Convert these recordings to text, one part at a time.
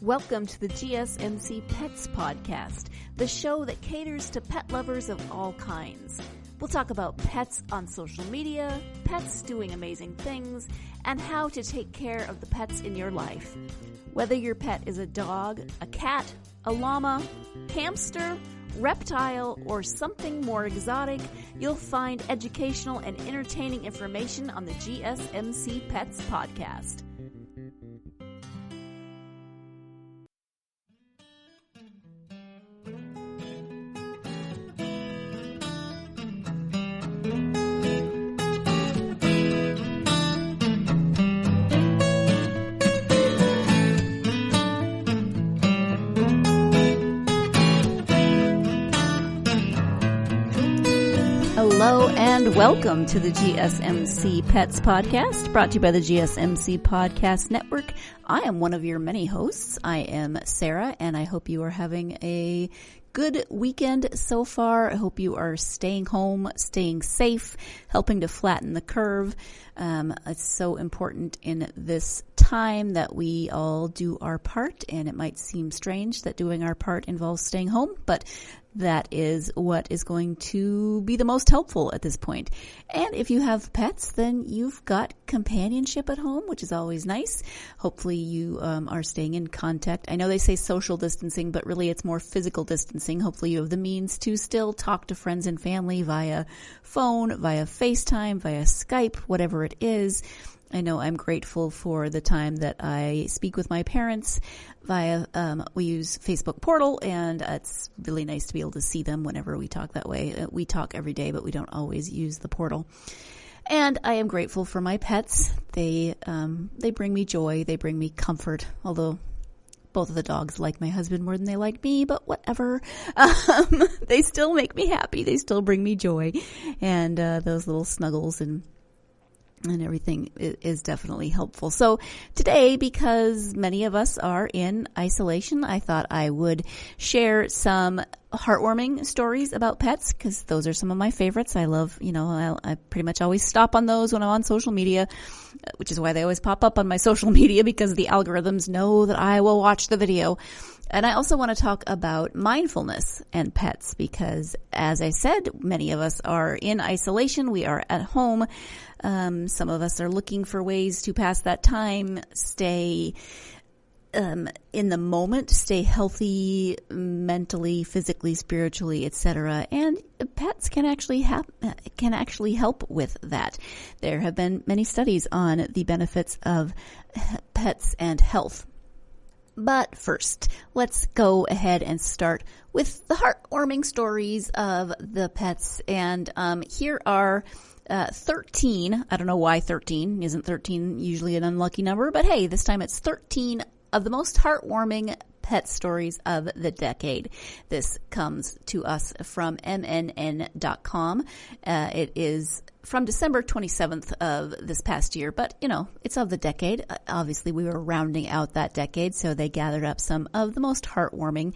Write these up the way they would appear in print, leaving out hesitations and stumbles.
Welcome to the GSMC Pets Podcast, the show that caters to pet lovers of all kinds. We'll talk about pets on social media, pets doing amazing things, and how to take care of the pets in your life. Whether your pet is a dog, a cat, a llama, hamster, reptile, or something more exotic, you'll find educational and entertaining information on the GSMC Pets Podcast. Hello and welcome to the GSMC Pets Podcast, brought to you by the GSMC Podcast Network. I am one of your many hosts. I am Sarah, and I hope you are having a good weekend so far. I hope you are staying home, staying safe, helping to flatten the curve. It's so important in this time that we all do our part, and it might seem strange that doing our part involves staying home, but that is what is going to be the most helpful at this point. And if you have pets, then you've got companionship at home, which is always nice. Hopefully you are staying in contact. I know they say social distancing, but really it's more physical distancing. Hopefully you have the means to still talk to friends and family via phone, via FaceTime, via Skype, whatever it is. I know I'm grateful for the time that I speak with my parents via, we use Facebook Portal, and it's really nice to be able to see them whenever we talk that way. We talk every day, but we don't always use the portal. And I am grateful for my pets. They bring me joy. They bring me comfort, although both of the dogs like my husband more than they like me, but whatever. They still make me happy. They still bring me joy. And those little snuggles and everything is definitely helpful. So today, because many of us are in isolation, I thought I would share some heartwarming stories about pets, because those are some of my favorites. I love, I pretty much always stop on those when I'm on social media, which is why they always pop up on my social media, because the algorithms know that I will watch the video. And I also want to talk about mindfulness and pets, because as I said, many of us are in isolation. We are at home. Some of us are looking for ways to pass that time, stay in the moment, stay healthy mentally, physically, spiritually, etc. And pets can actually help with that. There have been many studies on the benefits of pets and health. But first, let's go ahead and start with the heartwarming stories of the pets. And here are 13. I don't know why 13. Isn't 13 usually an unlucky number? But hey, this time it's 13 of the most heartwarming pet stories of the decade. This comes to us from MNN.com. It is from December 27th of this past year, but it's of the decade. Obviously, we were rounding out that decade, so they gathered up some of the most heartwarming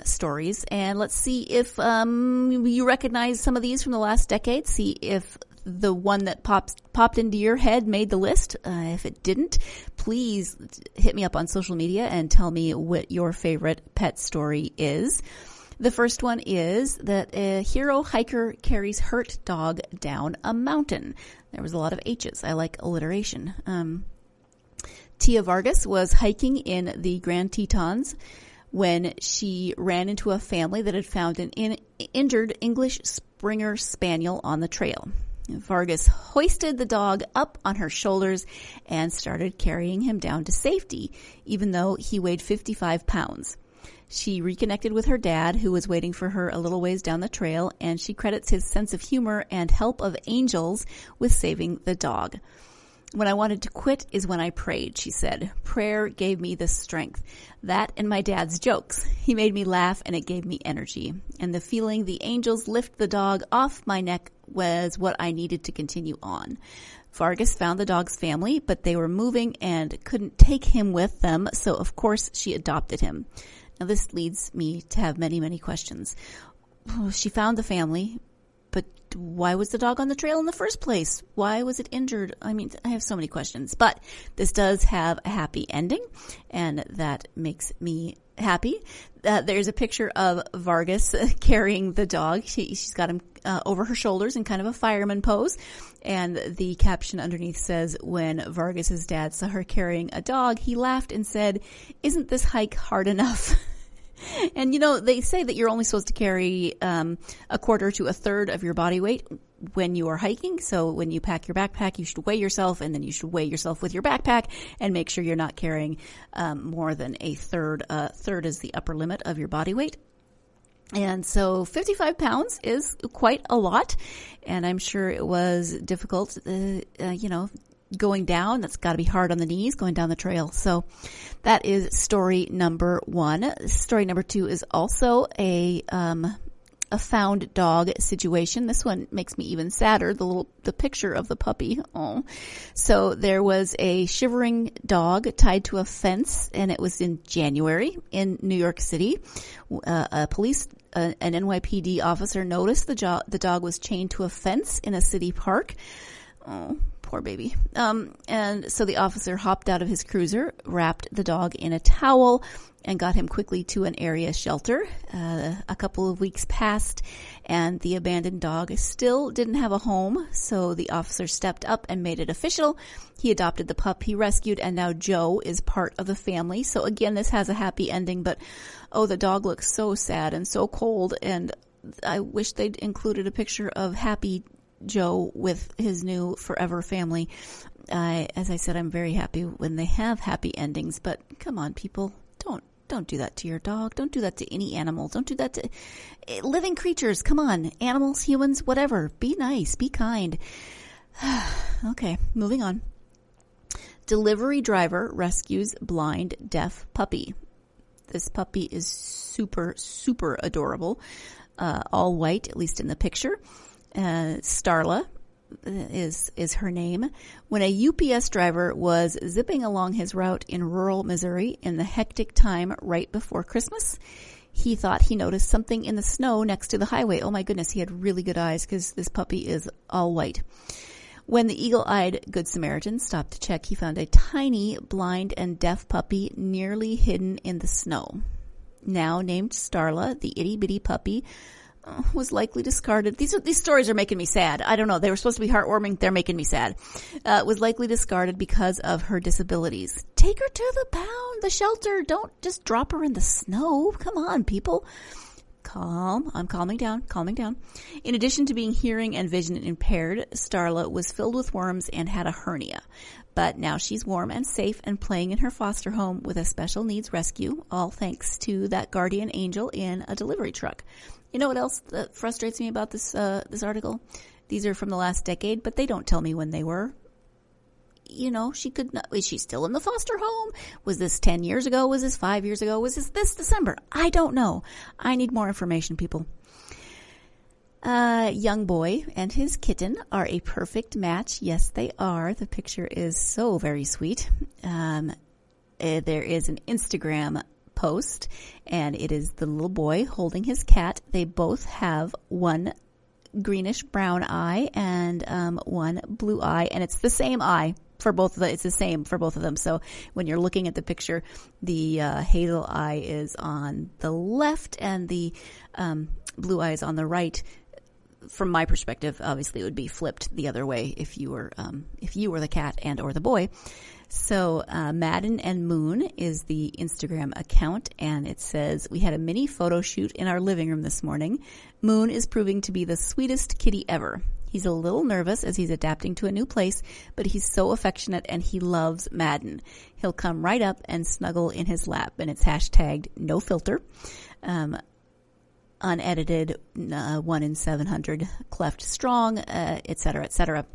stories. And let's see if you recognize some of these from the last decade. See if the one that popped into your head made the list. If it didn't, please hit me up on social media and tell me what your favorite pet story is. The first one is that a hero hiker carries hurt dog down a mountain. There was a lot of H's. I like alliteration. Tia Vargas was hiking in the Grand Tetons when she ran into a family that had found an injured English Springer Spaniel on the trail. Vargas hoisted the dog up on her shoulders and started carrying him down to safety, even though he weighed 55 pounds. She reconnected with her dad, who was waiting for her a little ways down the trail, and she credits his sense of humor and help of angels with saving the dog. When I wanted to quit is when I prayed, she said. Prayer gave me the strength. That and my dad's jokes. He made me laugh and it gave me energy. And the feeling the angels lift the dog off my neck was what I needed to continue on. Vargas found the dog's family, but they were moving and couldn't take him with them, so of course she adopted him. Now this leads me to have many, many questions. She found the family. But why was the dog on the trail in the first place? Why was it injured? I mean, I have so many questions, but this does have a happy ending, and that makes me happy. There's a picture of Vargas carrying the dog. She's got him over her shoulders in kind of a fireman pose, and the caption underneath says, when Vargas's dad saw her carrying a dog, he laughed and said, "Isn't this hike hard enough?" And, they say that you're only supposed to carry a quarter to a third of your body weight when you are hiking. So when you pack your backpack, you should weigh yourself, and then you should weigh yourself with your backpack and make sure you're not carrying more than a third. Third is the upper limit of your body weight. And so 55 pounds is quite a lot, and I'm sure it was difficult, going down. That's got to be hard on the knees, going down the trail. So that is story number 1. Story number 2 is also a found dog situation. This one makes me even sadder. The picture of the puppy. Oh, so there was a shivering dog tied to a fence, and it was in January in New York City. An NYPD officer noticed the dog was chained to a fence in a city park. Oh, poor baby. And so the officer hopped out of his cruiser, wrapped the dog in a towel, and got him quickly to an area shelter. A couple of weeks passed, and the abandoned dog still didn't have a home, so the officer stepped up and made it official. He adopted the pup he rescued, and now Joe is part of the family. So again, this has a happy ending, but the dog looks so sad and so cold, and I wish they'd included a picture of happy Joe with his new forever family. As I said, I'm very happy when they have happy endings, but come on, people, don't do that to your dog. Don't do that to any animal. Don't do that to living creatures. Come on, animals, humans, whatever. Be nice, be kind. Okay, moving on. Delivery driver rescues blind deaf puppy. This puppy is super, super adorable. All white, at least in the picture. Starla is her name. When a UPS driver was zipping along his route in rural Missouri in the hectic time right before Christmas, he thought he noticed something in the snow next to the highway. Oh my goodness, he had really good eyes because this puppy is all white. When the eagle-eyed Good Samaritan stopped to check, he found a tiny blind and deaf puppy nearly hidden in the snow. Now named Starla, the itty-bitty puppy was likely discarded. These stories are making me sad. I don't know. They were supposed to be heartwarming. They're making me sad. Was likely discarded because of her disabilities. Take her to the shelter. Don't just drop her in the snow. Come on, people. Calm. I'm calming down. In addition to being hearing and vision impaired, Starla was filled with worms and had a hernia. But now she's warm and safe and playing in her foster home with a special needs rescue, all thanks to that guardian angel in a delivery truck. You know what else that frustrates me about this article? These are from the last decade, but they don't tell me when they were. She could not. Is she still in the foster home? Was this 10 years ago? Was this 5 years ago? Was this December? I don't know. I need more information, people. Young boy and his kitten are a perfect match. Yes, they are. The picture is so very sweet. There is an Instagram post, and it is the little boy holding his cat. They both have one greenish brown eye and one blue eye, and it's the same eye for both of them. It's the same for both of them. So when you're looking at the picture, the hazel eye is on the left and the blue eye is on the right. From my perspective, obviously it would be flipped the other way if you were the cat and or the boy. So Madden and Moon is the Instagram account, and it says, "We had a mini photo shoot in our living room this morning. Moon is proving to be the sweetest kitty ever. He's a little nervous as he's adapting to a new place, but he's so affectionate and he loves Madden. He'll come right up and snuggle in his lap," and it's hashtagged no filter. Unedited, 1 in 700, cleft strong, etc., etc.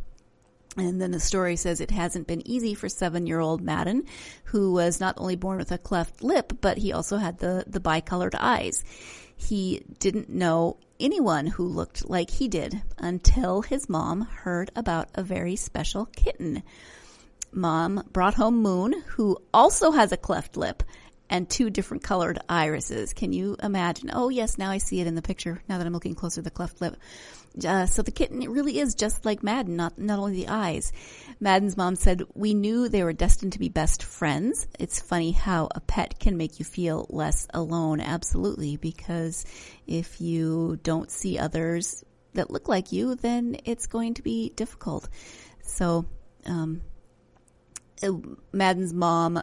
And then the story says it hasn't been easy for 7-year-old Madden, who was not only born with a cleft lip, but he also had the bicolored eyes. He didn't know anyone who looked like he did until his mom heard about a very special kitten. Mom brought home Moon, who also has a cleft lip, and 2 different colored irises. Can you imagine? Oh, yes, now I see it in the picture, now that I'm looking closer at the cleft lip. So the kitten, it really is just like Madden, not only the eyes. Madden's mom said, "We knew they were destined to be best friends." It's funny how a pet can make you feel less alone. Absolutely, because if you don't see others that look like you, then it's going to be difficult. So, Madden's mom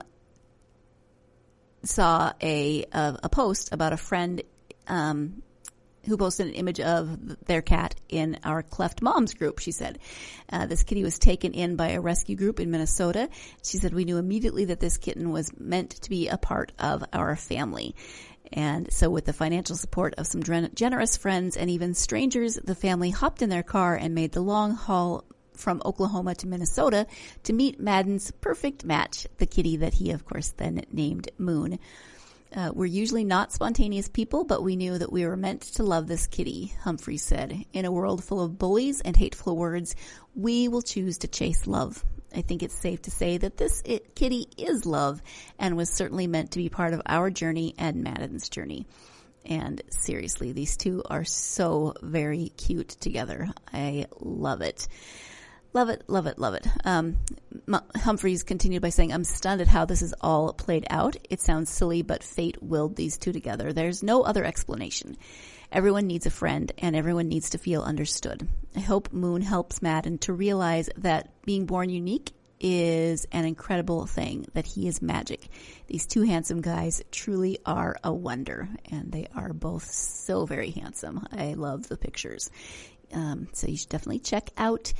saw a post about a friend who posted an image of their cat in our Cleft Moms group. She said, this kitty was taken in by a rescue group in Minnesota. She said, "We knew immediately that this kitten was meant to be a part of our family." And so with the financial support of some generous friends and even strangers, the family hopped in their car and made the long haul from Oklahoma to Minnesota to meet Madden's perfect match, the kitty that he, of course, then named Moon. "We're usually not spontaneous people, but we knew that we were meant to love this kitty," Humphrey said. "In a world full of bullies and hateful words, we will choose to chase love." I think it's safe to say that this kitty is love and was certainly meant to be part of our journey and Madden's journey. And seriously, these two are so very cute together. I love it. Love it, love it, love it. Humphreys continued by saying, "I'm stunned at how this is all played out. It sounds silly, but fate willed these two together. There's no other explanation. Everyone needs a friend, and everyone needs to feel understood. I hope Moon helps Madden to realize that being born unique is an incredible thing, that he is magic. These two handsome guys truly are a wonder," and they are both so very handsome. I love the pictures. So you should definitely check out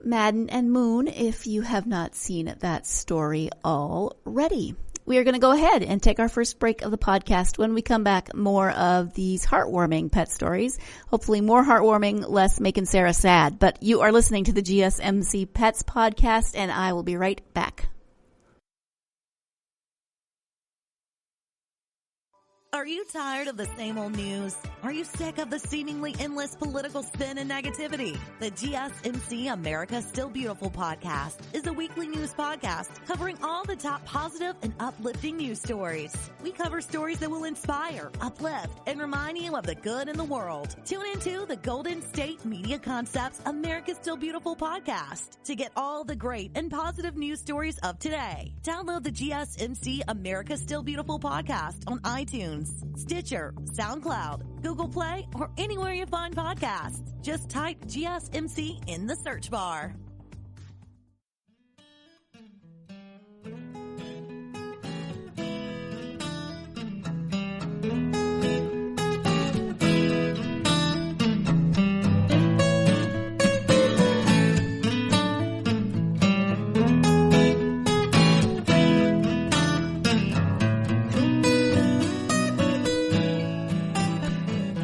Madden and Moon if you have not seen that story already. We are going to go ahead and take our first break of the podcast. When we come back, more of these heartwarming pet stories. Hopefully more heartwarming, less making Sarah sad. But you are listening to the GSMC Pets podcast, and I will be right back. Are you tired of the same old news? Are you sick of the seemingly endless political spin and negativity? The GSMC America's Still Beautiful podcast is a weekly news podcast covering all the top positive and uplifting news stories. We cover stories that will inspire, uplift, and remind you of the good in the world. Tune into the Golden State Media Concepts America's Still Beautiful podcast to get all the great and positive news stories of today. Download the GSMC America's Still Beautiful podcast on iTunes, Stitcher, SoundCloud, Google Play, or anywhere you find podcasts. Just type GSMC in the search bar.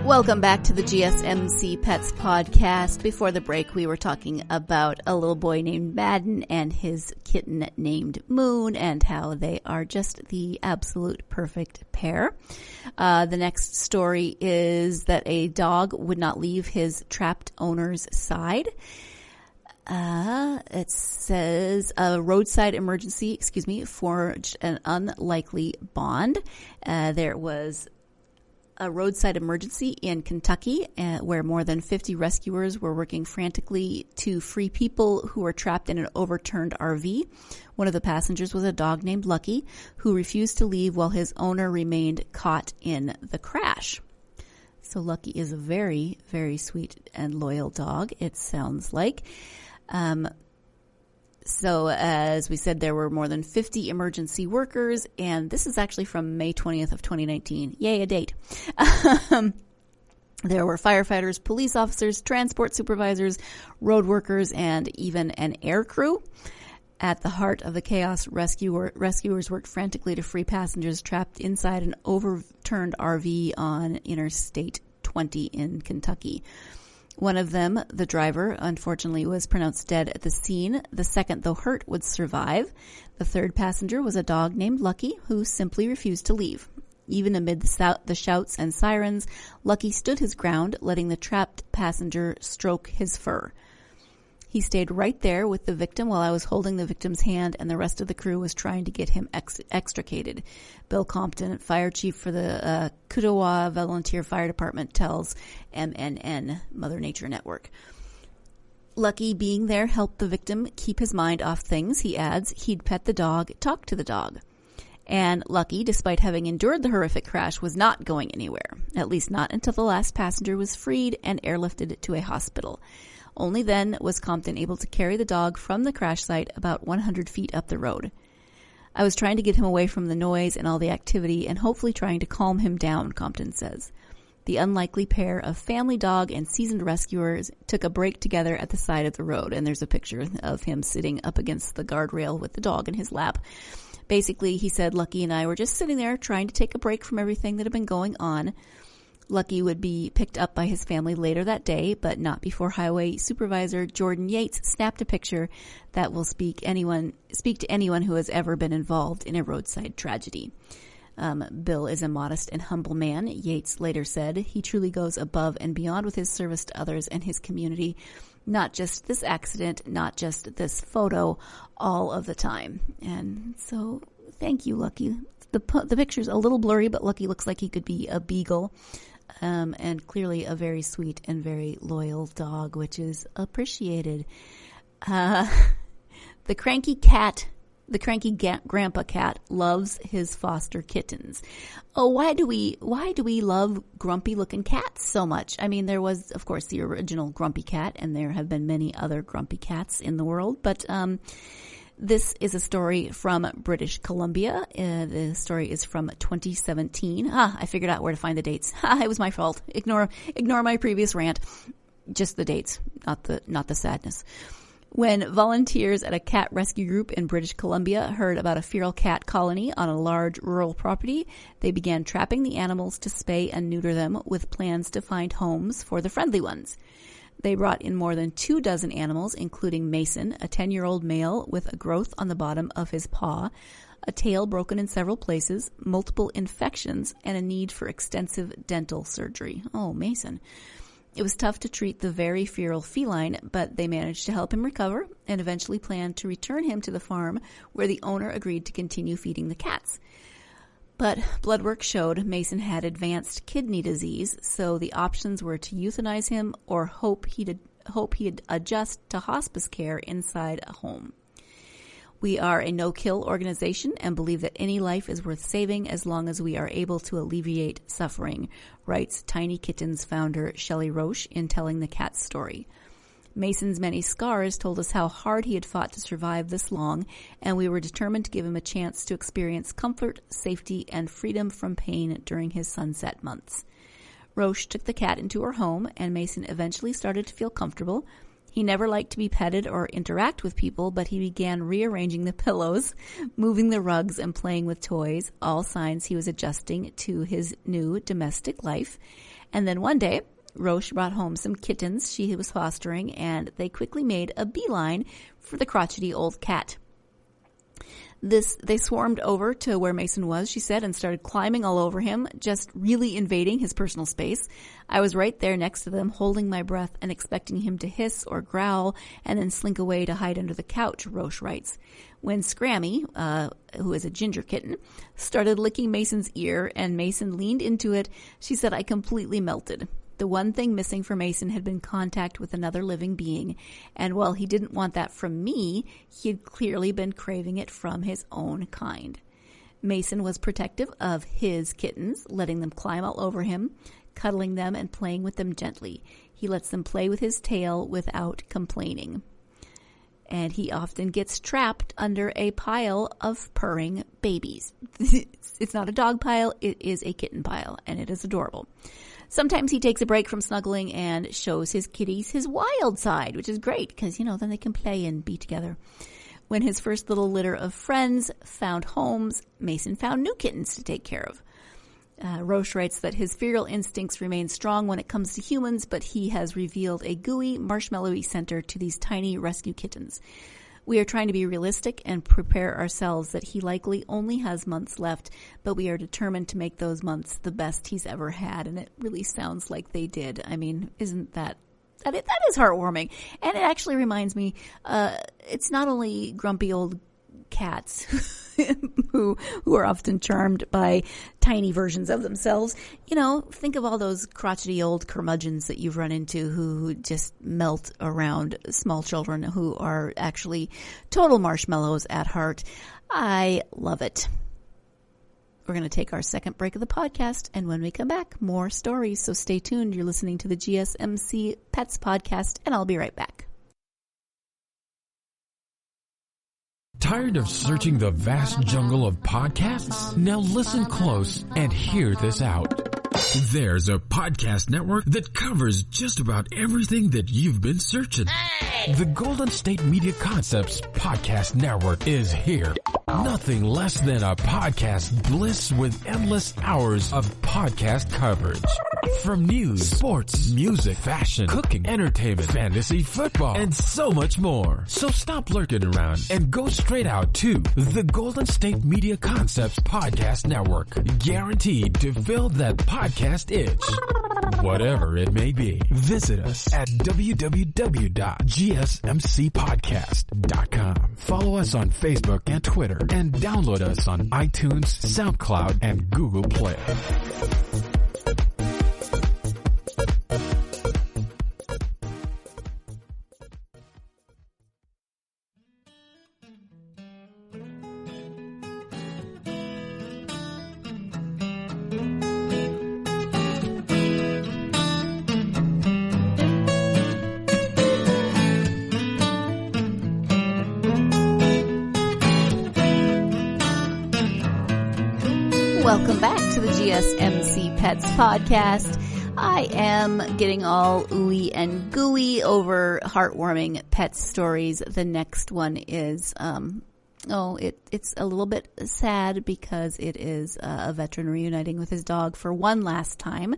Welcome back to the GSMC Pets podcast. Before the break, we were talking about a little boy named Madden and his kitten named Moon and how they are just the absolute perfect pair. The next story is that a dog would not leave his trapped owner's side. It says a roadside emergency, forged an unlikely bond. There was a roadside emergency in Kentucky where more than 50 rescuers were working frantically to free people who were trapped in an overturned RV. One of the passengers was a dog named Lucky, who refused to leave while his owner remained caught in the crash. So Lucky is a very, very sweet and loyal dog, it sounds like. So as we said, there were more than 50 emergency workers, and this is actually from May 20th of 2019. Yay, a date. There were firefighters, police officers, transport supervisors, road workers, and even an air crew. At the heart of the chaos, rescuers worked frantically to free passengers trapped inside an overturned RV on Interstate 20 in Kentucky. One of them, the driver, unfortunately was pronounced dead at the scene. The second, though hurt, would survive. The third passenger was a dog named Lucky, who simply refused to leave. Even amid the shouts and sirens, Lucky stood his ground, letting the trapped passenger stroke his fur. He stayed right there with the victim while I was holding the victim's hand, and the rest of the crew was trying to get him extricated. Bill Compton, fire chief for the Kudowa Volunteer Fire Department, tells MNN, Mother Nature Network. Lucky being there helped the victim keep his mind off things, he adds. He'd pet the dog, talk to the dog. And Lucky, despite having endured the horrific crash, was not going anywhere, at least not until the last passenger was freed and airlifted to a hospital. Only then was Compton able to carry the dog from the crash site about 100 feet up the road. I was trying to get him away from the noise and all the activity and hopefully trying to calm him down, Compton says. The unlikely pair of family dog and seasoned rescuers took a break together at the side of the road, and there's a picture of him sitting up against the guardrail with the dog in his lap. Basically, he said Lucky and I were just sitting there trying to take a break from everything that had been going on. Lucky would be picked up by his family later that day, but not before Highway Supervisor Jordan Yates snapped a picture that will speak to anyone who has ever been involved in a roadside tragedy. Bill is a modest and humble man, Yates later said. He truly goes above and beyond with his service to others and his community. Not just this accident, not just this photo, all of the time. And so, thank you, Lucky. The picture's a little blurry, but Lucky looks like he could be a beagle. And clearly a very sweet and very loyal dog, which is appreciated. The cranky grandpa cat loves his foster kittens. Oh, why do we love grumpy looking cats so much? I mean, there was, of course, the original grumpy cat, and there have been many other grumpy cats in the world, but this is a story from British Columbia. The story is from 2017. I figured out where to find the dates. It was my fault. Ignore my previous rant. Just the dates, not the sadness. When volunteers at a cat rescue group in British Columbia heard about a feral cat colony on a large rural property, they began trapping the animals to spay and neuter them with plans to find homes for the friendly ones. They brought in more than 24 animals, including Mason, a 10-year-old male with a growth on the bottom of his paw, a tail broken in several places, multiple infections, and a need for extensive dental surgery. Oh, Mason. It was tough to treat the very feral feline, but they managed to help him recover and eventually planned to return him to the farm where the owner agreed to continue feeding the cats. But blood work showed Mason had advanced kidney disease, so the options were to euthanize him or hope he'd adjust to hospice care inside a home. We are a no-kill organization and believe that any life is worth saving as long as we are able to alleviate suffering, writes Tiny Kittens founder Shelley Roche in telling the cat's story. Mason's many scars told us how hard he had fought to survive this long, and we were determined to give him a chance to experience comfort, safety, and freedom from pain during his sunset months. Roche took the cat into her home, and Mason eventually started to feel comfortable. He never liked to be petted or interact with people, but he began rearranging the pillows, moving the rugs, and playing with toys, all signs he was adjusting to his new domestic life. And then one day, Roche brought home some kittens she was fostering, and they quickly made a beeline for the crotchety old cat. They swarmed over to where Mason was, she said, and started climbing all over him, just really invading his personal space. I was right there next to them, holding my breath and expecting him to hiss or growl and then slink away to hide under the couch, Roche writes. When Scrammy, who is a ginger kitten, started licking Mason's ear and Mason leaned into it, she said, I completely melted. The one thing missing for Mason had been contact with another living being, and while he didn't want that from me, he had clearly been craving it from his own kind. Mason was protective of his kittens, letting them climb all over him, cuddling them and playing with them gently. He lets them play with his tail without complaining. And he often gets trapped under a pile of purring babies. It's not a dog pile, it is a kitten pile, and it is adorable. Sometimes he takes a break from snuggling and shows his kitties his wild side, which is great because, then they can play and be together. When his first little litter of friends found homes, Mason found new kittens to take care of. Roche writes that his feral instincts remain strong when it comes to humans, but he has revealed a gooey, marshmallowy center to these tiny rescue kittens. We are trying to be realistic and prepare ourselves that he likely only has months left, but we are determined to make those months the best he's ever had, and it really sounds like they did. I mean, isn't that that is heartwarming. And it actually reminds me, it's not only grumpy old cats who are often charmed by tiny versions of themselves. You know, think of all those crotchety old curmudgeons that you've run into who just melt around small children who are actually total marshmallows at heart. I love it. We're going to take our second break of the podcast, and when we come back, more stories. So stay tuned. You're listening to the GSMC Pets Podcast, and I'll be right back. Tired of searching the vast jungle of podcasts? Now listen close and hear this out. There's a podcast network that covers just about everything that you've been searching. Hey! The Golden State Media Concepts Podcast Network is here. Nothing less than a podcast bliss with endless hours of podcast coverage. From news, sports, music, fashion, cooking, entertainment, fantasy, football, and so much more. So stop lurking around and go straight out to the Golden State Media Concepts Podcast Network. Guaranteed to fill that podcast itch. Whatever it may be. Visit us at www.gsmcpodcast.com. Follow us on Facebook and Twitter, and download us on iTunes, SoundCloud, and Google Play. Welcome back to the GSMC Pets Podcast. I am getting all ooey and gooey over heartwarming pet stories. The next one is, it's a little bit sad because it is a veteran reuniting with his dog for one last time,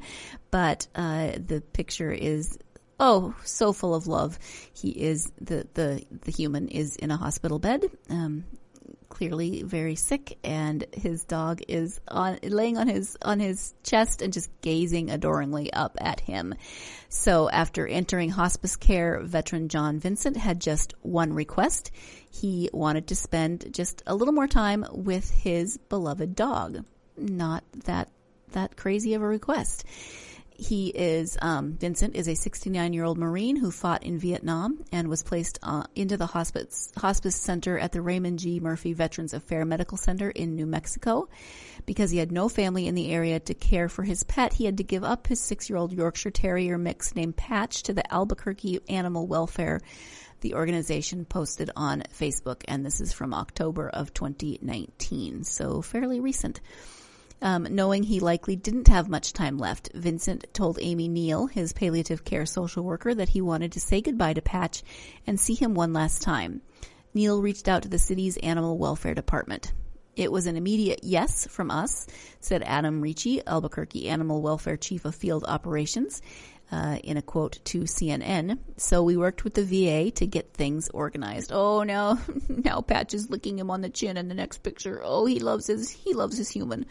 but the picture is so full of love. He is the human is in a hospital bed. Clearly very sick, and his dog is laying on his chest and just gazing adoringly up at him. So after entering hospice care, veteran John Vincent had just one request. He wanted to spend just a little more time with his beloved dog. Not that crazy of a request. Vincent is a 69-year-old Marine who fought in Vietnam and was placed into the hospice center at the Raymond G. Murphy Veterans Affairs Medical Center in New Mexico. Because he had no family in the area to care for his pet, he had to give up his 6-year-old Yorkshire Terrier mix named Patch to the Albuquerque Animal Welfare, the organization posted on Facebook, and this is from October of 2019, so fairly recent. Knowing he likely didn't have much time left, Vincent told Amy Neal, his palliative care social worker, that he wanted to say goodbye to Patch and see him one last time. Neal reached out to the city's animal welfare department. It was an immediate yes from us, said Adam Ricci, Albuquerque Animal Welfare Chief of Field Operations, in a quote to CNN. So we worked with the VA to get things organized. Oh, now Patch is licking him on the chin in the next picture. Oh, he loves his human.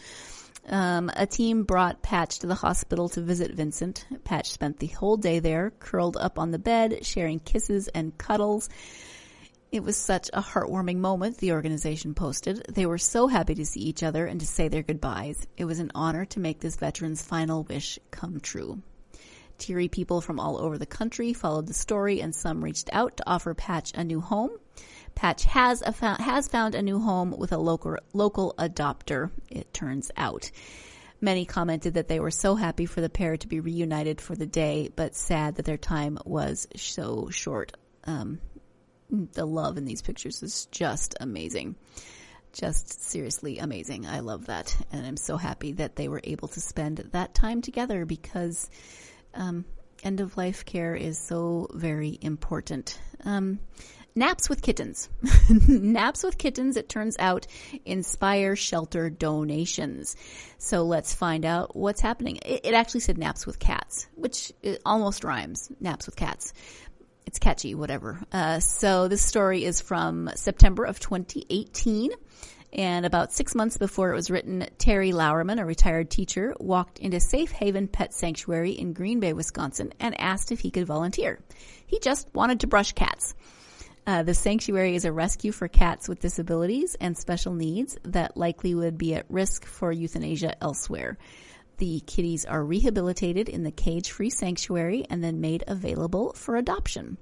A team brought Patch to the hospital to visit Vincent. Patch spent the whole day there, curled up on the bed, sharing kisses and cuddles. It was such a heartwarming moment, the organization posted. They were so happy to see each other and to say their goodbyes. It was an honor to make this veteran's final wish come true. Teary people from all over the country followed the story, and some reached out to offer Patch a new home. Patch has found a new home with a local adopter, it turns out. Many commented that they were so happy for the pair to be reunited for the day, but sad that their time was so short. The love in these pictures is just amazing. Just seriously amazing. I love that. And I'm so happy that they were able to spend that time together because end-of-life care is so very important. Naps with kittens. Naps with kittens, it turns out, inspire shelter donations. So let's find out what's happening. It actually said naps with cats, which almost rhymes. Naps with cats. It's catchy, whatever. So this story is from September of 2018. And about 6 months before it was written, Terry Lauerman, a retired teacher, walked into Safe Haven Pet Sanctuary in Green Bay, Wisconsin, and asked if he could volunteer. He just wanted to brush cats. The sanctuary is a rescue for cats with disabilities and special needs that likely would be at risk for euthanasia elsewhere. The kitties are rehabilitated in the cage-free sanctuary and then made available for adoption.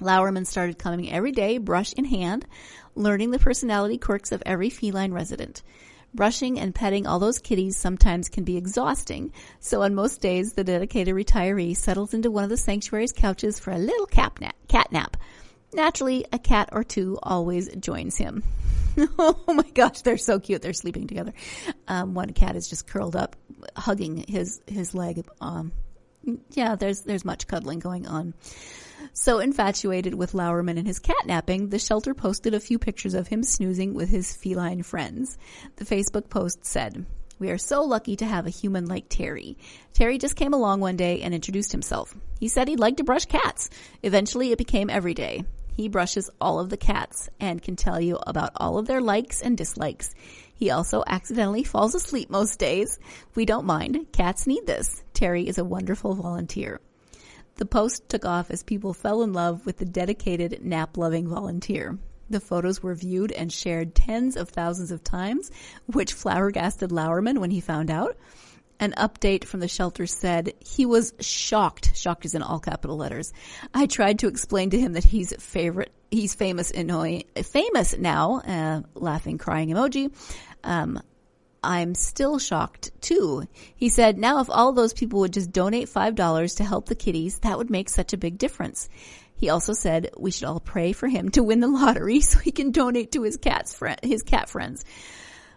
Lauerman started coming every day, brush in hand, learning the personality quirks of every feline resident. Brushing and petting all those kitties sometimes can be exhausting, so on most days the dedicated retiree settles into one of the sanctuary's couches for a little cat nap. Naturally, a cat or two always joins him. Oh my gosh, they're so cute. They're sleeping together. One cat is just curled up, hugging his leg. There's much cuddling going on. So infatuated with Lauerman and his catnapping, the shelter posted a few pictures of him snoozing with his feline friends. The Facebook post said, "We are so lucky to have a human like Terry. Terry just came along one day and introduced himself. He said he'd like to brush cats. Eventually it became every day. He brushes all of the cats and can tell you about all of their likes and dislikes. He also accidentally falls asleep most days. We don't mind. Cats need this. Terry is a wonderful volunteer." The post took off as people fell in love with the dedicated nap-loving volunteer. The photos were viewed and shared tens of thousands of times, which flabbergasted Lauerman when he found out. An update from the shelter said he was shocked. Shocked is in all capital letters. "I tried to explain to him that he's famous now, laughing, crying emoji. I'm still shocked too. He said, now if all those people would just donate $5 to help the kitties, that would make such a big difference." He also said we should all pray for him to win the lottery so he can donate to his cat friends.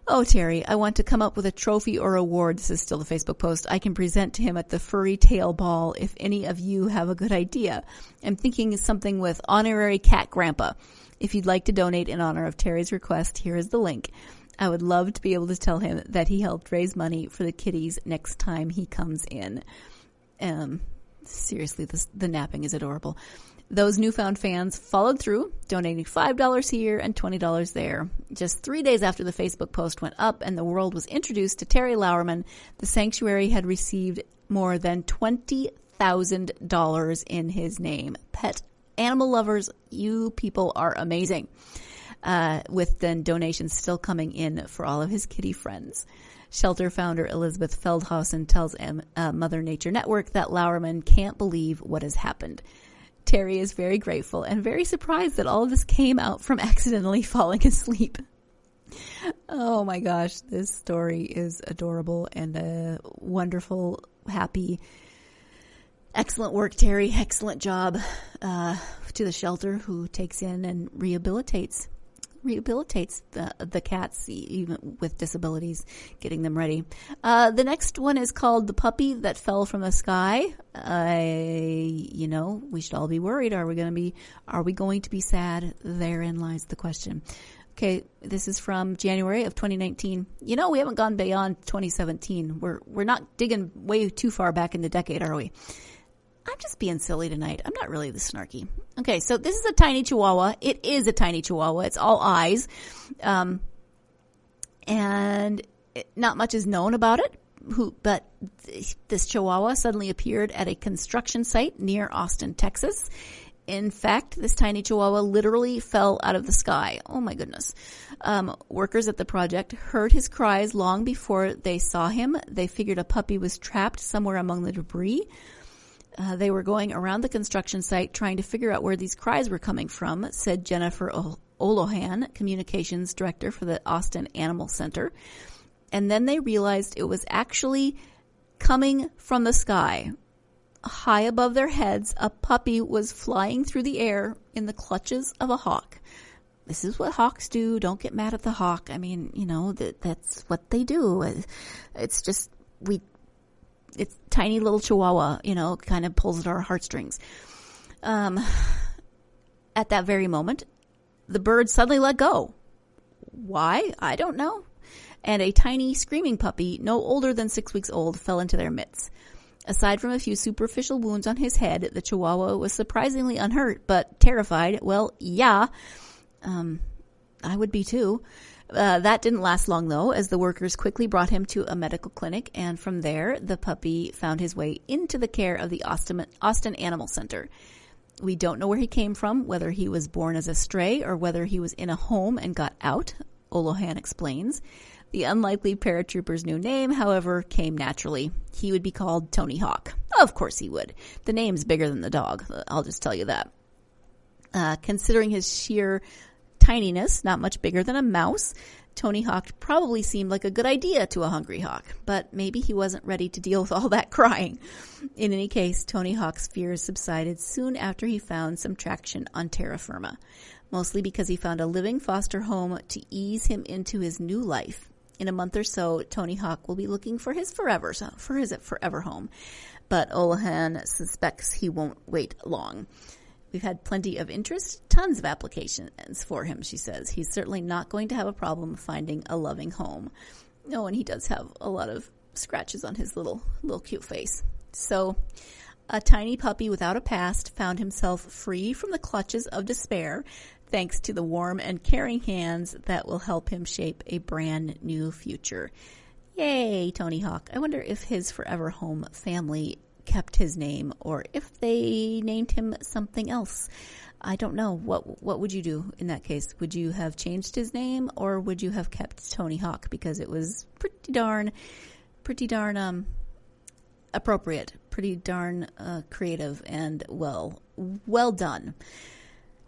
"Oh, Terry, I want to come up with a trophy or award," this is still the Facebook post, "I can present to him at the furry tail ball if any of you have a good idea. I'm thinking something with honorary cat grandpa. If you'd like to donate in honor of Terry's request, here is the link. I would love to be able to tell him that he helped raise money for the kitties next time he comes in." Seriously, the napping is adorable. Those newfound fans followed through, donating $5 here and $20 there. Just 3 days after the Facebook post went up and the world was introduced to Terry Lauerman, the sanctuary had received more than $20,000 in his name. Pet animal lovers, you people are amazing. With then donations still coming in for all of his kitty friends. Shelter founder Elizabeth Feldhausen tells Mother Nature Network that Lauerman can't believe what has happened. Terry is very grateful and very surprised that all of this came out from accidentally falling asleep. Oh my gosh, this story is adorable and wonderful, happy. Excellent work, Terry. Excellent job to the shelter who takes in and rehabilitates the cats, even with disabilities, getting them ready. The next one is called The Puppy That Fell from the Sky. We should all be worried. Are we going to be sad? Therein lies the question. Okay, this is from January of 2019. We haven't gone beyond 2017. We're not digging way too far back in the decade, are we? I'm just being silly tonight. I'm not really this snarky. Okay, so this is a tiny chihuahua. It is a tiny chihuahua. It's all eyes. And not much is known about it. But this chihuahua suddenly appeared at a construction site near Austin, Texas. In fact, this tiny chihuahua literally fell out of the sky. Oh my goodness. Workers at the project heard his cries long before they saw him. They figured a puppy was trapped somewhere among the debris. They were going around the construction site trying to figure out where these cries were coming from, said Jennifer Olohan, communications director for the Austin Animal Center. And then they realized it was actually coming from the sky. High above their heads, a puppy was flying through the air in the clutches of a hawk. This is what hawks do. Don't get mad at the hawk. I mean, that's what they do. It's just, it's tiny little chihuahua, kind of pulls at our heartstrings. At that very moment, the bird suddenly let go. Why? I don't know. And a tiny screaming puppy, no older than 6 weeks old, fell into their midst. Aside from a few superficial wounds on his head, the chihuahua was surprisingly unhurt, but terrified. Well, yeah, I would be too. That didn't last long, though, as the workers quickly brought him to a medical clinic, and from there, the puppy found his way into the care of the Austin Animal Center. We don't know where he came from, whether he was born as a stray or whether he was in a home and got out, Olohan explains. The unlikely paratrooper's new name, however, came naturally. He would be called Tony Hawk. Of course he would. The name's bigger than the dog, I'll just tell you that. Considering his sheer tininess, not much bigger than a mouse, Tony Hawk probably seemed like a good idea to a hungry hawk, but maybe he wasn't ready to deal with all that crying. In any case, Tony Hawk's fears subsided soon after he found some traction on terra firma, mostly because he found a living foster home to ease him into his new life. In a month or so, Tony Hawk will be looking for his forever home, but Olohan suspects he won't wait long. We've had plenty of interest, tons of applications for him, she says. He's certainly not going to have a problem finding a loving home. Oh, and he does have a lot of scratches on his little cute face. So, a tiny puppy without a past found himself free from the clutches of despair, thanks to the warm and caring hands that will help him shape a brand new future. Yay, Tony Hawk. I wonder if his forever home family kept his name or if they named him something else. I don't know. What would you do in that case? Would you have changed his name or would you have kept Tony Hawk because it was pretty darn appropriate, pretty darn creative and well done.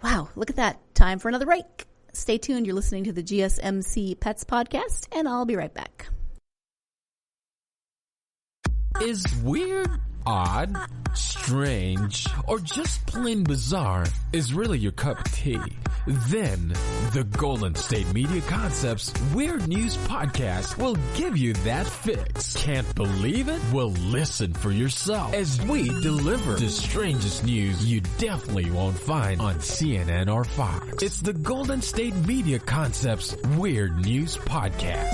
Wow, look at that. Time for another break. Stay tuned. You're listening to the GSMC Pets Podcast, and I'll be right back. Is weird, odd, strange, or just plain bizarre is really your cup of tea? Then the Golden State Media Concepts Weird News Podcast will give you that fix. Can't believe it? Well, listen for yourself as we deliver the strangest news you definitely won't find on CNN or Fox. It's the Golden State Media Concepts Weird News Podcast.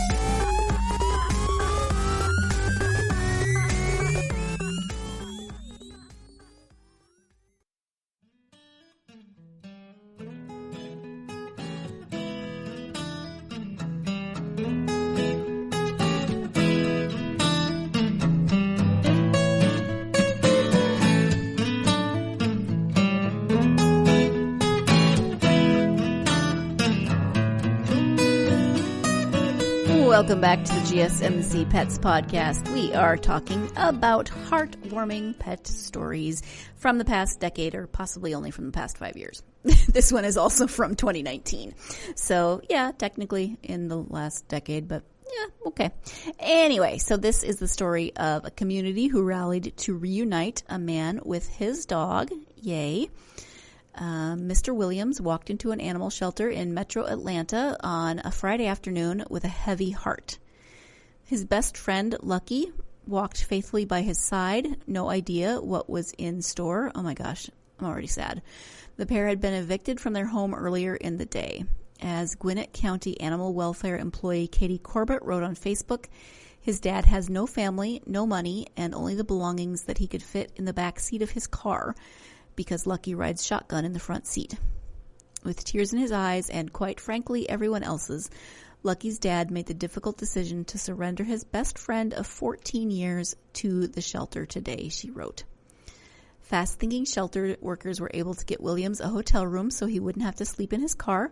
Welcome back to the GSMC Pets Podcast. We are talking about heartwarming pet stories from the past decade, or possibly only from the past 5 years. This one is also from 2019. So, yeah, technically in the last decade, but yeah, okay. Anyway, so this is the story of a community who rallied to reunite a man with his dog. Yay. Mr. Williams walked into an animal shelter in Metro Atlanta on a Friday afternoon with a heavy heart. His best friend, Lucky, walked faithfully by his side, no idea what was in store. Oh my gosh, I'm already sad. The pair had been evicted from their home earlier in the day. As Gwinnett County Animal Welfare employee Katie Corbett wrote on Facebook, his dad has no family, no money, and only the belongings that he could fit in the back seat of his car, because Lucky rides shotgun in the front seat. With tears in his eyes, and quite frankly everyone else's, Lucky's dad made the difficult decision to surrender his best friend of 14 years to the shelter today, she wrote. Fast-thinking shelter workers were able to get Williams a hotel room so he wouldn't have to sleep in his car,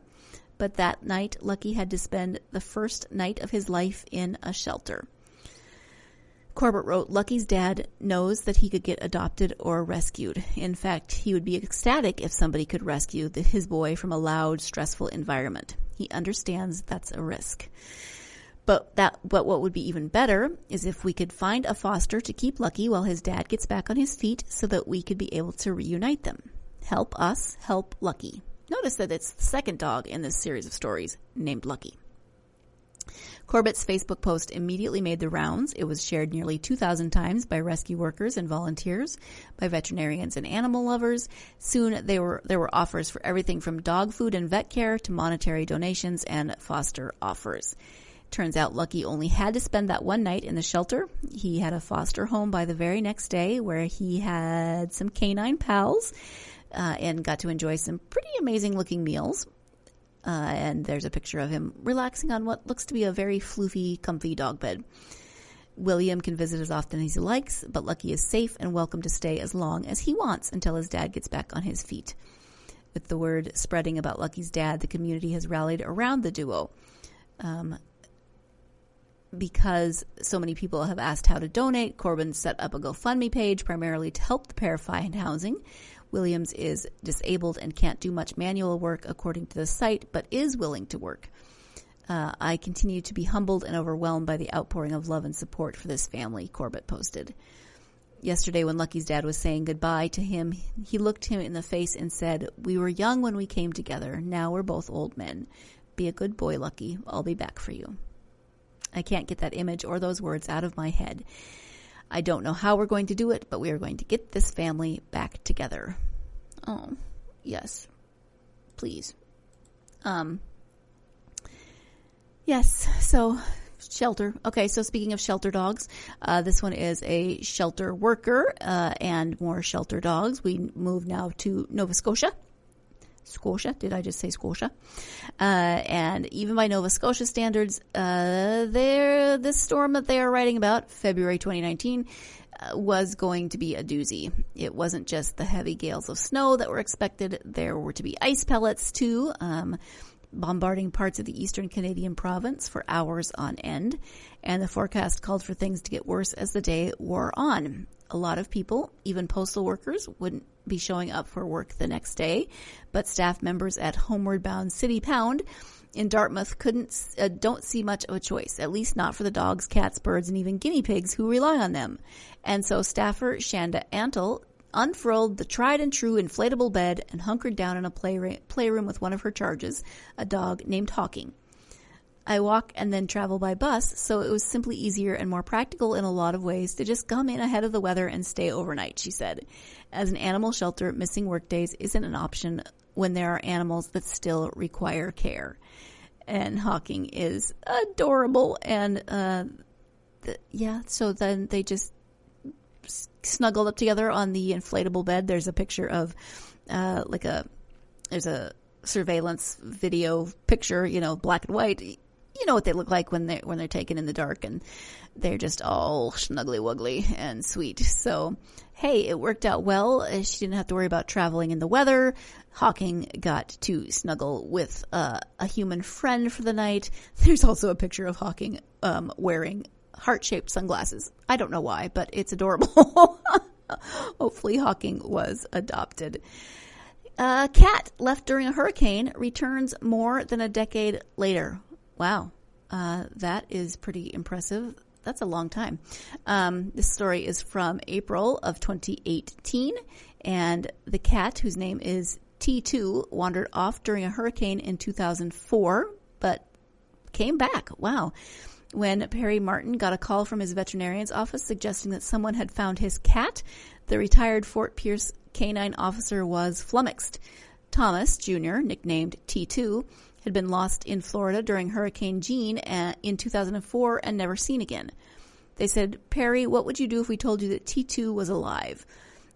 but that night Lucky had to spend the first night of his life in a shelter. Corbett wrote, Lucky's dad knows that he could get adopted or rescued. In fact, he would be ecstatic if somebody could rescue his boy from a loud, stressful environment. He understands that's a risk. But what would be even better is if we could find a foster to keep Lucky while his dad gets back on his feet so that we could be able to reunite them. Help us help Lucky. Notice that it's the second dog in this series of stories named Lucky. Corbett's Facebook post immediately made the rounds. It was shared nearly 2,000 times by rescue workers and volunteers, by veterinarians and animal lovers. Soon there were offers for everything from dog food and vet care to monetary donations and foster offers. Turns out Lucky only had to spend that one night in the shelter. He had a foster home by the very next day where he had some canine pals and got to enjoy some pretty amazing looking meals. and there's a picture of him relaxing on what looks to be a very floofy, comfy dog bed. William can visit as often as he likes, but Lucky is safe and welcome to stay as long as he wants until his dad gets back on his feet. With the word spreading about Lucky's dad, the community has rallied around the duo. Because so many people have asked how to donate, Corbin set up a GoFundMe page primarily to help the pair find housing. Williams is disabled and can't do much manual work according to the site, but is willing to work. I continue to be humbled and overwhelmed by the outpouring of love and support for this family, Corbett posted. Yesterday, when Lucky's dad was saying goodbye to him, he looked him in the face and said, "We were young when we came together. Now we're both old men. Be a good boy, Lucky. I'll be back for you." I can't get that image or those words out of my head. I don't know how we're going to do it, but we are going to get this family back together. Oh, yes. Please. Yes, so shelter. Okay, so speaking of shelter dogs, this one is a shelter worker and more shelter dogs. We move now to Nova Scotia. Scotia? Did I just say Scotia? And even by Nova Scotia standards, this storm that they are writing about, February 2019, was going to be a doozy. It wasn't just the heavy gales of snow that were expected. There were to be ice pellets too, bombarding parts of the eastern Canadian province for hours on end. And the forecast called for things to get worse as the day wore on. A lot of people, even postal workers, wouldn't be showing up for work the next day, but staff members at Homeward Bound City Pound in Dartmouth don't see much of a choice, at least not for the dogs, cats, birds, and even guinea pigs who rely on them. And so staffer Shanda Antle unfurled the tried and true inflatable bed and hunkered down in a playroom with one of her charges, a dog named Hawking. I walk and then travel by bus, so it was simply easier and more practical in a lot of ways to just come in ahead of the weather and stay overnight, she said. As an animal shelter, missing workdays isn't an option when there are animals that still require care. And Hawking is adorable, and so then they just snuggled up together on the inflatable bed. There's a picture of there's a surveillance video picture, black and white. You know what they look like when they're taken in the dark, and they're just all snuggly wuggly and sweet. So, hey, it worked out well. She didn't have to worry about traveling in the weather. Hawking got to snuggle with a human friend for the night. There's also a picture of Hawking wearing heart-shaped sunglasses. I don't know why, but it's adorable. Hopefully Hawking was adopted. A cat left during a hurricane returns more than a decade later. Wow. That is pretty impressive. That's a long time. This story is from April of 2018, and the cat, whose name is T2, wandered off during a hurricane in 2004, but came back. Wow. When Perry Martin got a call from his veterinarian's office suggesting that someone had found his cat, the retired Fort Pierce canine officer was flummoxed. Thomas, Jr., nicknamed T2, had been lost in Florida during Hurricane Jean in 2004 and never seen again. They said, "Perry, what would you do if we told you that T2 was alive?"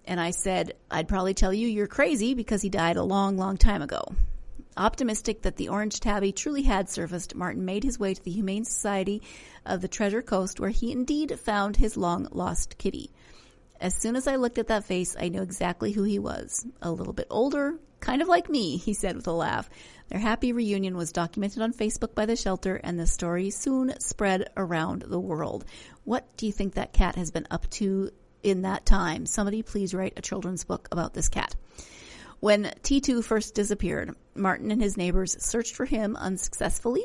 And I said, "I'd probably tell you you're crazy because he died a long, long time ago." Optimistic that the orange tabby truly had surfaced, Martin made his way to the Humane Society of the Treasure Coast, where he indeed found his long-lost kitty. As soon as I looked at that face, I knew exactly who he was. A little bit older, kind of like me, he said with a laugh. Their happy reunion was documented on Facebook by the shelter, and the story soon spread around the world. What do you think that cat has been up to in that time? Somebody please write a children's book about this cat. When T2 first disappeared, Martin and his neighbors searched for him unsuccessfully.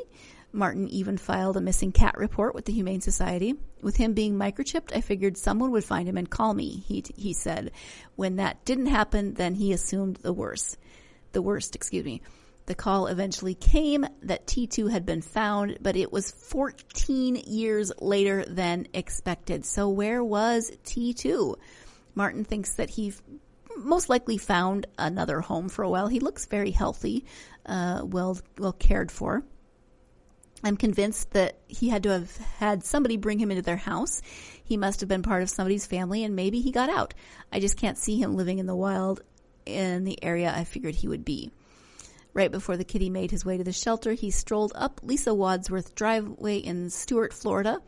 Martin even filed a missing cat report with the Humane Society. With him being microchipped, I figured someone would find him and call me, he said. When that didn't happen, then he assumed the worst. The call eventually came that T2 had been found, but it was 14 years later than expected. So where was T2? Martin thinks that he most likely found another home for a while. He looks very healthy, well cared for. I'm convinced that he had to have had somebody bring him into their house. He must have been part of somebody's family, and maybe he got out. I just can't see him living in the wild in the area I figured he would be. Right before the kitty made his way to the shelter, he strolled up Lisa Wadsworth's driveway in Stuart, Florida.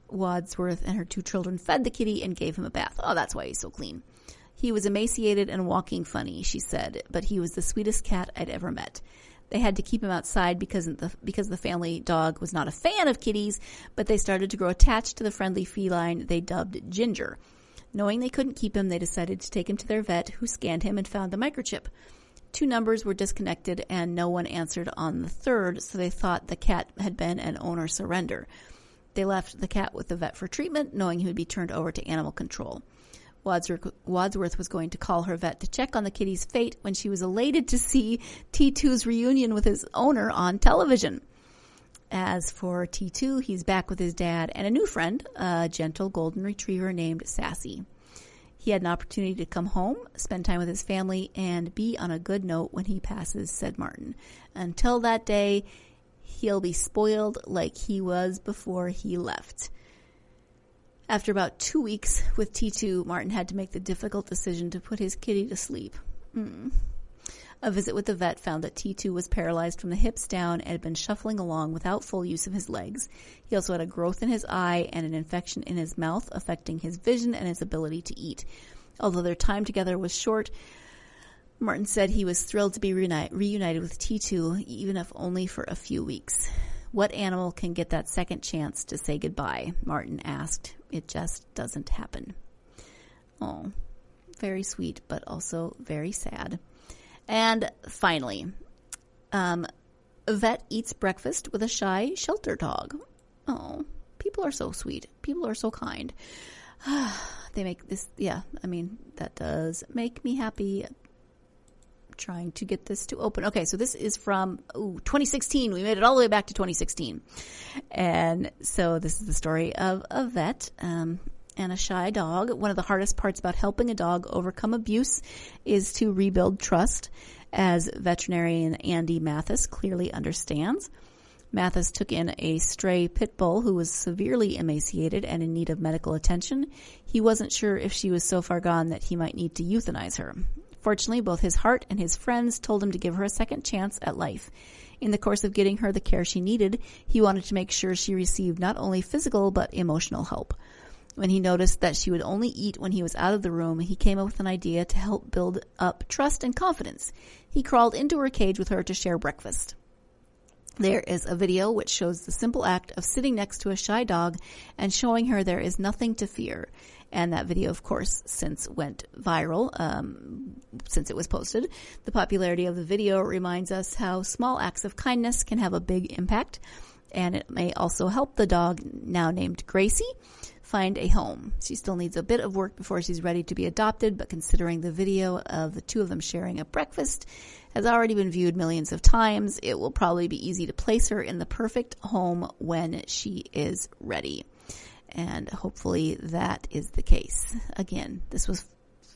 Wadsworth and her 2 children fed the kitty and gave him a bath. Oh, that's why he's so clean. He was emaciated and walking funny, she said, but he was the sweetest cat I'd ever met. They had to keep him outside because the family dog was not a fan of kitties, but they started to grow attached to the friendly feline they dubbed Ginger. Knowing they couldn't keep him, they decided to take him to their vet, who scanned him and found the microchip. 2 numbers were disconnected, and no one answered on the 3rd, so they thought the cat had been an owner surrender. They left the cat with the vet for treatment, knowing he would be turned over to animal control. Wadsworth was going to call her vet to check on the kitty's fate when she was elated to see T2's reunion with his owner on television. As for T2, he's back with his dad and a new friend, a gentle golden retriever named Sassy. He had an opportunity to come home, spend time with his family, and be on a good note when he passes, said Martin. Until that day, he'll be spoiled like he was before he left. After about 2 weeks with T2, Martin had to make the difficult decision to put his kitty to sleep. A visit with the vet found that T2 was paralyzed from the hips down and had been shuffling along without full use of his legs. He also had a growth in his eye and an infection in his mouth, affecting his vision and his ability to eat. Although their time together was short, Martin said he was thrilled to be reunited with T2, even if only for a few weeks. What animal can get that second chance to say goodbye? Martin asked. It just doesn't happen. Oh, very sweet, but also very sad. And finally, a vet eats breakfast with a shy shelter dog. Oh, people are so sweet. People are so kind. They make this, that does make me happy. Trying to get this to open. Okay, so this is from 2016. We made it all the way back to 2016. And so this is the story of a vet and a shy dog. One of the hardest parts about helping a dog overcome abuse is to rebuild trust, as veterinarian Andy Mathis clearly understands. Mathis took in a stray pit bull who was severely emaciated and in need of medical attention. He wasn't sure if she was so far gone that he might need to euthanize her. Fortunately, both his heart and his friends told him to give her a second chance at life. In the course of getting her the care she needed, he wanted to make sure she received not only physical but emotional help. When he noticed that she would only eat when he was out of the room, he came up with an idea to help build up trust and confidence. He crawled into her cage with her to share breakfast. There is a video which shows the simple act of sitting next to a shy dog and showing her there is nothing to fear. And that video, of course, since went viral, since it was posted. The popularity of the video reminds us how small acts of kindness can have a big impact. And it may also help the dog, now named Gracie, find a home. She still needs a bit of work before she's ready to be adopted, but considering the video of the 2 of them sharing a breakfast has already been viewed millions of times, it will probably be easy to place her in the perfect home when she is ready. And hopefully that is the case. Again, this was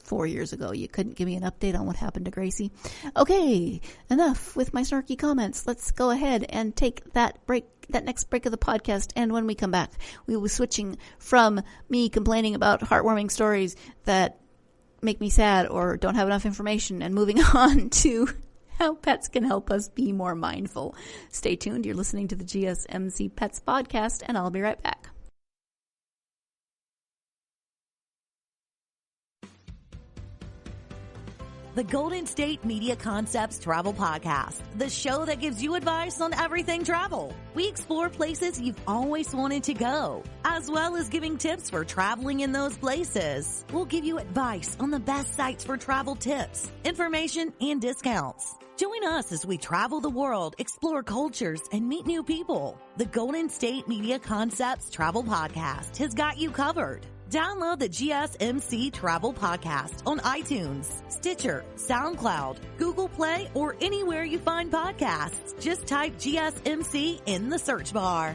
4 years ago. You couldn't give me an update on what happened to Gracie. Okay, enough with my snarky comments. Let's go ahead and take that next break of the podcast. And when we come back, we will be switching from me complaining about heartwarming stories that make me sad or don't have enough information and moving on to how pets can help us be more mindful. Stay tuned. You're listening to the GSMC Pets Podcast, and I'll be right back. The Golden State Media Concepts Travel Podcast, the show that gives you advice on everything travel. We explore places you've always wanted to go, as well as giving tips for traveling in those places. We'll give you advice on the best sites for travel tips, information, and discounts. Join us as we travel the world, explore cultures, and meet new people. The Golden State Media Concepts Travel Podcast has got you covered. Download the GSMC Travel Podcast on iTunes, Stitcher, SoundCloud, Google Play, or anywhere you find podcasts. Just type GSMC in the search bar.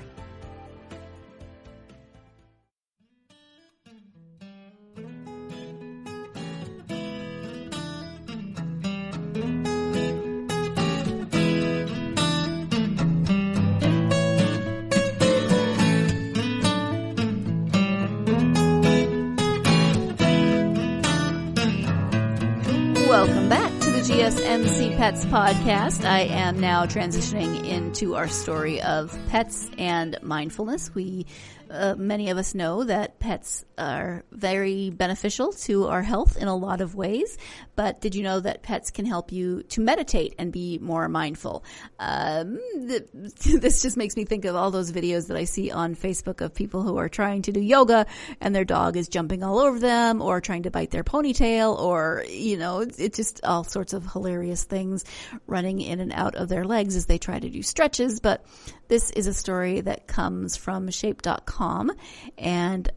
GSMC Pets podcast. I am now transitioning into our story of pets and mindfulness. Many of us know that pets are very beneficial to our health in a lot of ways, but did you know that pets can help you to meditate and be more mindful? This just makes me think of all those videos that I see on Facebook of people who are trying to do yoga and their dog is jumping all over them or trying to bite their ponytail, or, it's just all sorts of hilarious things running in and out of their legs as they try to do stretches. But this is a story that comes from shape.com, and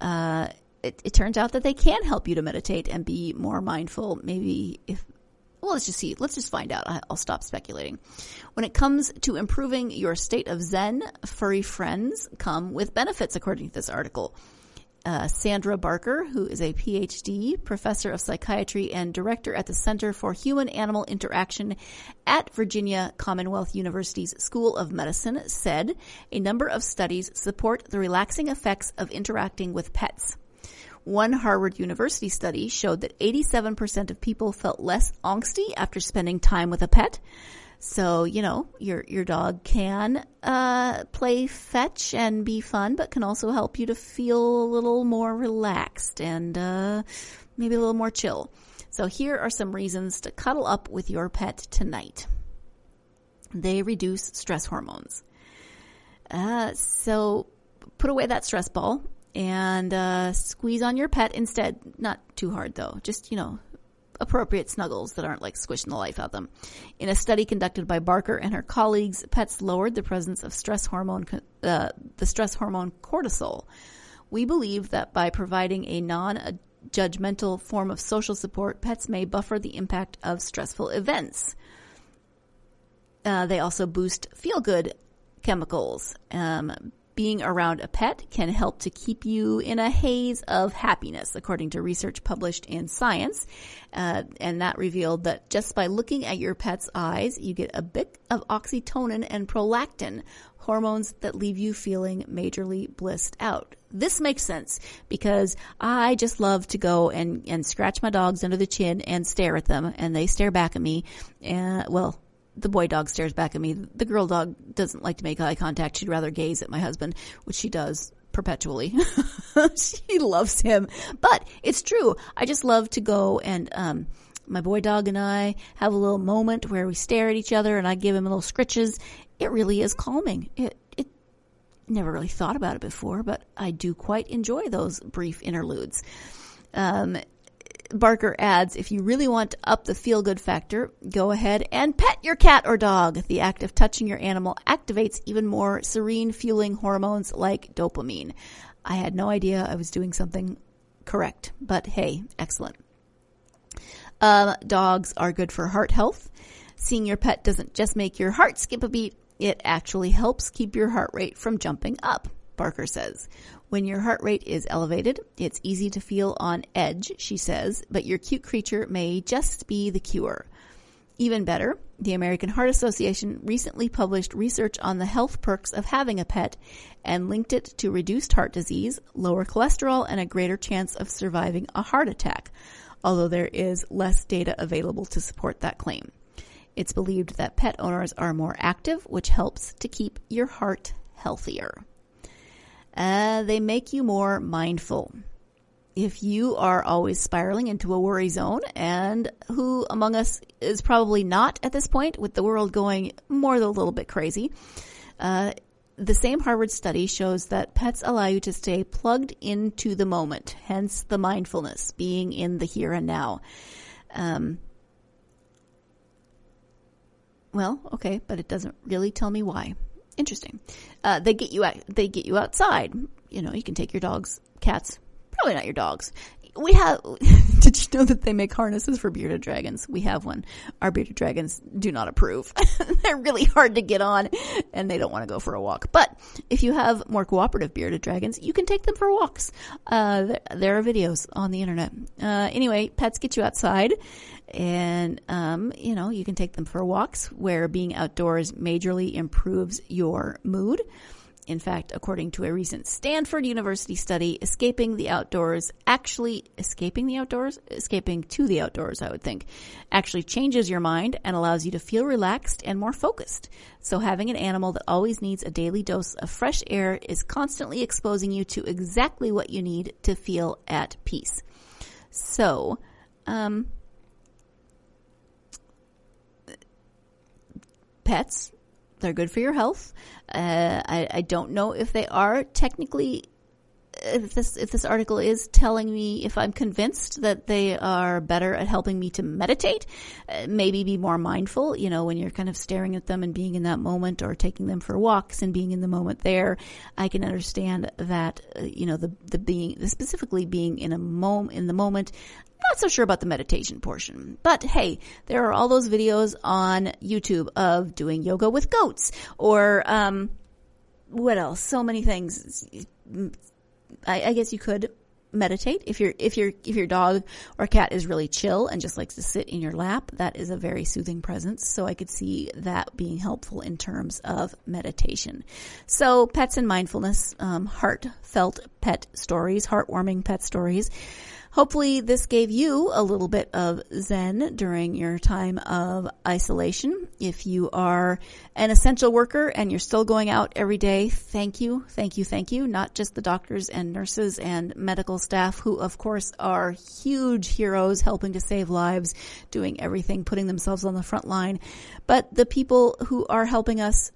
it turns out that they can help you to meditate and be more mindful. Let's just find out. I'll stop speculating. When it comes to improving your state of zen, furry friends come with benefits, according to this article. Sandra Barker, who is a PhD, professor of psychiatry and director at the Center for Human-Animal Interaction at Virginia Commonwealth University's School of Medicine, said a number of studies support the relaxing effects of interacting with pets. One Harvard University study showed that 87% of people felt less angsty after spending time with a pet. So, your dog can play fetch and be fun, but can also help you to feel a little more relaxed and maybe a little more chill. So here are some reasons to cuddle up with your pet tonight. They reduce stress hormones. So put away that stress ball and squeeze on your pet instead. Not too hard, though. Just, appropriate snuggles that aren't like squishing the life out of them. In a study conducted by Barker and her colleagues, pets lowered the presence of the stress hormone cortisol. We believe that by providing a non-judgmental form of social support, pets may buffer the impact of stressful events. They also boost feel-good chemicals. Being around a pet can help to keep you in a haze of happiness, according to research published in Science. And that revealed that just by looking at your pet's eyes, you get a bit of oxytocin and prolactin, hormones that leave you feeling majorly blissed out. This makes sense because I just love to go and scratch my dogs under the chin and stare at them, and they stare back at me. The boy dog stares back at me. The girl dog doesn't like to make eye contact. She'd rather gaze at my husband, which she does perpetually. She loves him. But it's true. I just love to go and my boy dog and I have a little moment where we stare at each other and I give him little scritches. It really is calming. It never really thought about it before, but I do quite enjoy those brief interludes. Barker adds, if you really want to up the feel-good factor, go ahead and pet your cat or dog. The act of touching your animal activates even more serene, fueling hormones like dopamine. I had no idea I was doing something correct, but hey, excellent. Dogs are good for heart health. Seeing your pet doesn't just make your heart skip a beat, it actually helps keep your heart rate from jumping up, Barker says. When your heart rate is elevated, it's easy to feel on edge, she says, but your cute creature may just be the cure. Even better, the American Heart Association recently published research on the health perks of having a pet and linked it to reduced heart disease, lower cholesterol, and a greater chance of surviving a heart attack, although there is less data available to support that claim. It's believed that pet owners are more active, which helps to keep your heart healthier. They make you more mindful. If you are always spiraling into a worry zone, and who among us is probably not at this point with the world going more than a little bit crazy, the same Harvard study shows that pets allow you to stay plugged into the moment, hence the mindfulness, being in the here and now. Okay, but it doesn't really tell me why. Interesting. They get you outside. You can take your dogs, cats, probably not your dogs. Did you know that they make harnesses for bearded dragons? We have one. Our bearded dragons do not approve. They're really hard to get on and they don't want to go for a walk. But if you have more cooperative bearded dragons, you can take them for walks. There are videos on the internet. Anyway, pets get you outside and, you can take them for walks where being outdoors majorly improves your mood. In fact, according to a recent Stanford University study, escaping to the outdoors, I would think, actually changes your mind and allows you to feel relaxed and more focused. So having an animal that always needs a daily dose of fresh air is constantly exposing you to exactly what you need to feel at peace. So, pets, they're good for your health. I don't know if they are technically, if this article is telling me if I'm convinced that they are better at helping me to meditate, maybe be more mindful, when you're kind of staring at them and being in that moment, or taking them for walks and being in the moment there. I can understand that, specifically being in the moment. Not so sure about the meditation portion, but hey, there are all those videos on YouTube of doing yoga with goats, or what else? So many things. I guess you could meditate if your dog or cat is really chill and just likes to sit in your lap. That is a very soothing presence. So I could see that being helpful in terms of meditation. So pets and mindfulness, heartfelt pet stories, heartwarming pet stories. Hopefully this gave you a little bit of zen during your time of isolation. If you are an essential worker and you're still going out every day, thank you. Not just the doctors and nurses and medical staff, who of course are huge heroes helping to save lives, doing everything, putting themselves on the front line, but the people who are helping us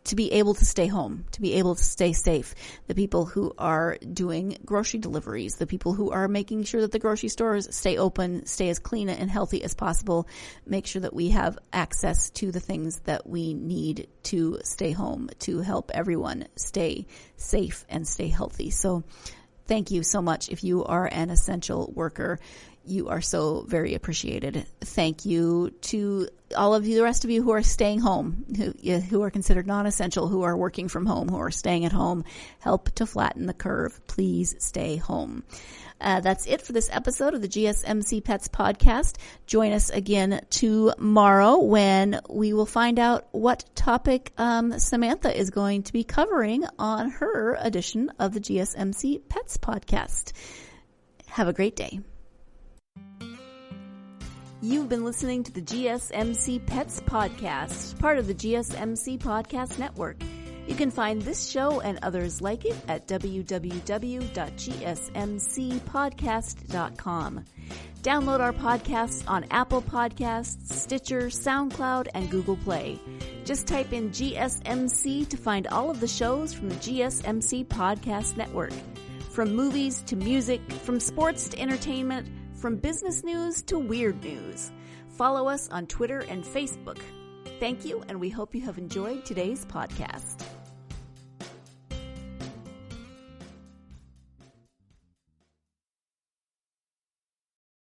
to be able to stay home, to be able to stay safe, the people who are doing grocery deliveries, the people who are making sure that the grocery stores stay open, stay as clean and healthy as possible, make sure that we have access to the things that we need to stay home, to help everyone stay safe and stay healthy. So thank you so much. If you are an essential worker, you are so very appreciated. Thank you to all of you, the rest of you who are staying home, who are considered non-essential, who are working from home, who are staying at home. Help to flatten the curve. Please stay home. That's it for this episode of the GSMC Pets Podcast. Join us again tomorrow when we will find out what topic Samantha is going to be covering on her edition of the GSMC Pets Podcast. Have a great day. You've been listening to the GSMC Pets Podcast, part of the GSMC Podcast Network. You can find this show and others like it at www.gsmcpodcast.com. Download our podcasts on Apple Podcasts, Stitcher, SoundCloud, and Google Play. Just type in GSMC to find all of the shows from the GSMC Podcast Network. From movies to music, from sports to entertainment, from business news to weird news. Follow us on Twitter and Facebook. Thank you, and we hope you have enjoyed today's podcast.